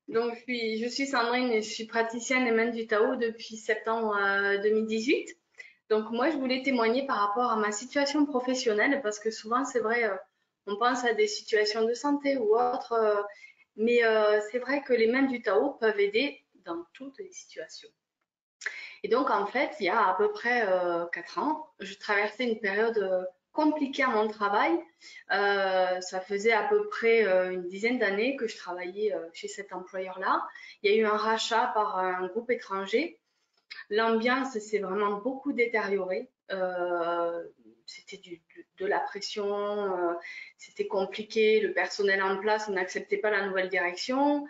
Donc, je suis Sandrine et je suis praticienne des mains du Tao depuis septembre 2018. Donc, moi, je voulais témoigner par rapport à ma situation professionnelle parce que souvent, c'est vrai, on pense à des situations de santé ou autres, mais c'est vrai que les mains du Tao peuvent aider dans toutes les situations. Et donc, en fait, il y a à peu près 4 ans, je traversais une période compliquée à mon travail. Ça faisait à peu près une dizaine d'années que je travaillais chez cet employeur-là. Il y a eu un rachat par un groupe étranger. L'ambiance s'est vraiment beaucoup détériorée. C'était de la pression, c'était compliqué. Le personnel en place n'acceptait pas la nouvelle direction.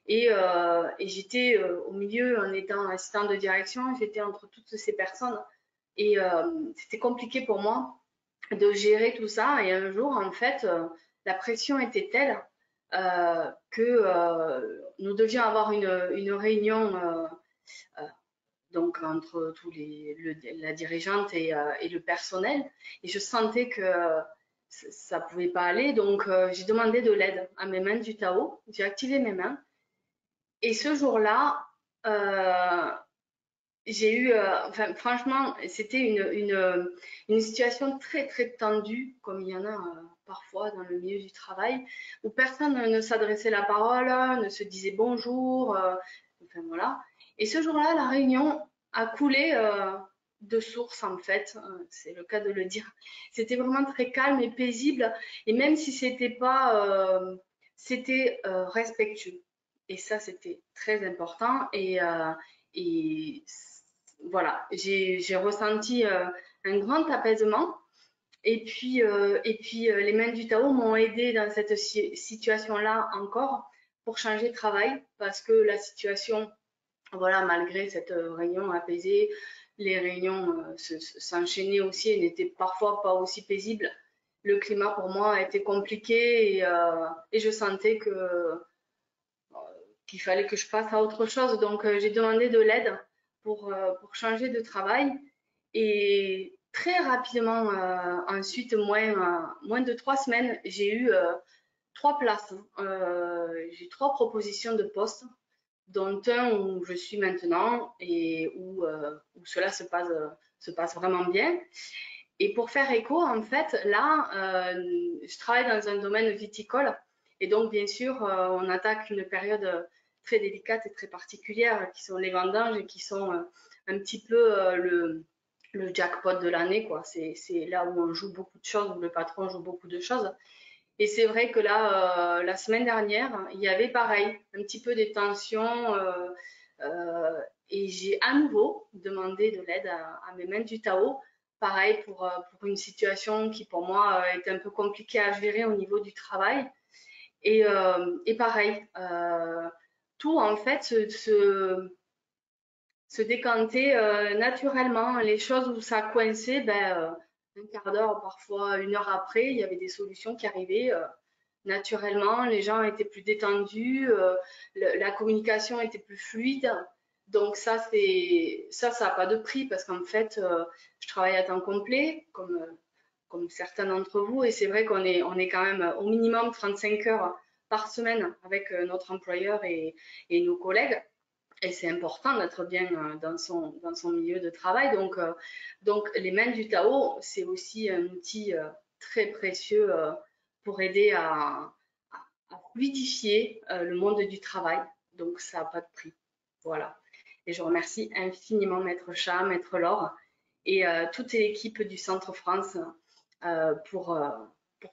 Et j'étais au milieu en étant assistante de direction, j'étais entre toutes ces personnes. Et c'était compliqué pour moi de gérer tout ça. Et un jour, en fait, la pression était telle que nous devions avoir une réunion euh, donc entre la dirigeante et le personnel. Et je sentais que ça pouvait pas aller. Donc, j'ai demandé de l'aide à mes mains du Tao. J'ai activé mes mains. Et ce jour-là, euh, j'ai eu, enfin, franchement, c'était une situation très, très tendue, comme il y en a parfois dans le milieu du travail, où personne ne s'adressait la parole, ne se disait bonjour, enfin voilà. Et ce jour-là, la réunion a coulé de source, en fait, c'est le cas de le dire. C'était vraiment très calme et paisible, et même si c'était pas, c'était respectueux. Et ça, c'était très important. Et voilà, j'ai ressenti un grand apaisement. Et puis les mains du Tao m'ont aidé dans cette situation-là encore pour changer de travail parce que la situation, voilà, malgré cette réunion apaisée, les réunions s'enchaînaient aussi et n'étaient parfois pas aussi paisibles. Le climat pour moi était compliqué et je sentais qu'il fallait que je passe à autre chose. Donc, j'ai demandé de l'aide pour changer de travail. Et très rapidement, ensuite, moins de 3 semaines, j'ai eu 3 places. J'ai 3 propositions de poste, dont un où je suis maintenant et où cela se passe vraiment bien. Et pour faire écho, en fait, là, je travaille dans un domaine viticole. Et donc, bien sûr, on attaque une période très délicate et très particulière, qui sont les vendanges et qui sont un petit peu le jackpot de l'année, quoi. C'est là où on joue beaucoup de choses, où le patron joue beaucoup de choses. Et c'est vrai que là, la semaine dernière, il y avait pareil, un petit peu des tensions. Euh, et j'ai à nouveau demandé de l'aide à mes mains du Tao. Pareil pour une situation qui pour moi est un peu compliquée à gérer au niveau du travail. Et pareil, tout en fait se décanter naturellement. Les choses où ça coinçait, un quart d'heure, parfois 1 heure après, il y avait des solutions qui arrivaient naturellement. Les gens étaient plus détendus, la communication était plus fluide. Donc ça n'a pas de prix parce qu'en fait, je travaille à temps complet, comme certains d'entre vous, et c'est vrai qu'on est quand même au minimum 35 heures par semaine avec notre employeur et nos collègues. Et c'est important d'être bien dans son milieu de travail. Donc les mains du Tao, c'est aussi un outil très précieux pour aider à fluidifier le monde du travail. Donc ça n'a pas de prix. Voilà. Et je remercie infiniment Maître Chat, Maître Laure et toute l'équipe du Centre France pour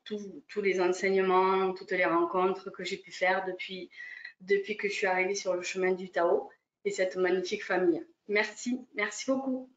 tous les enseignements, toutes les rencontres que j'ai pu faire depuis que je suis arrivée sur le chemin du Tao et cette magnifique famille. Merci, merci beaucoup.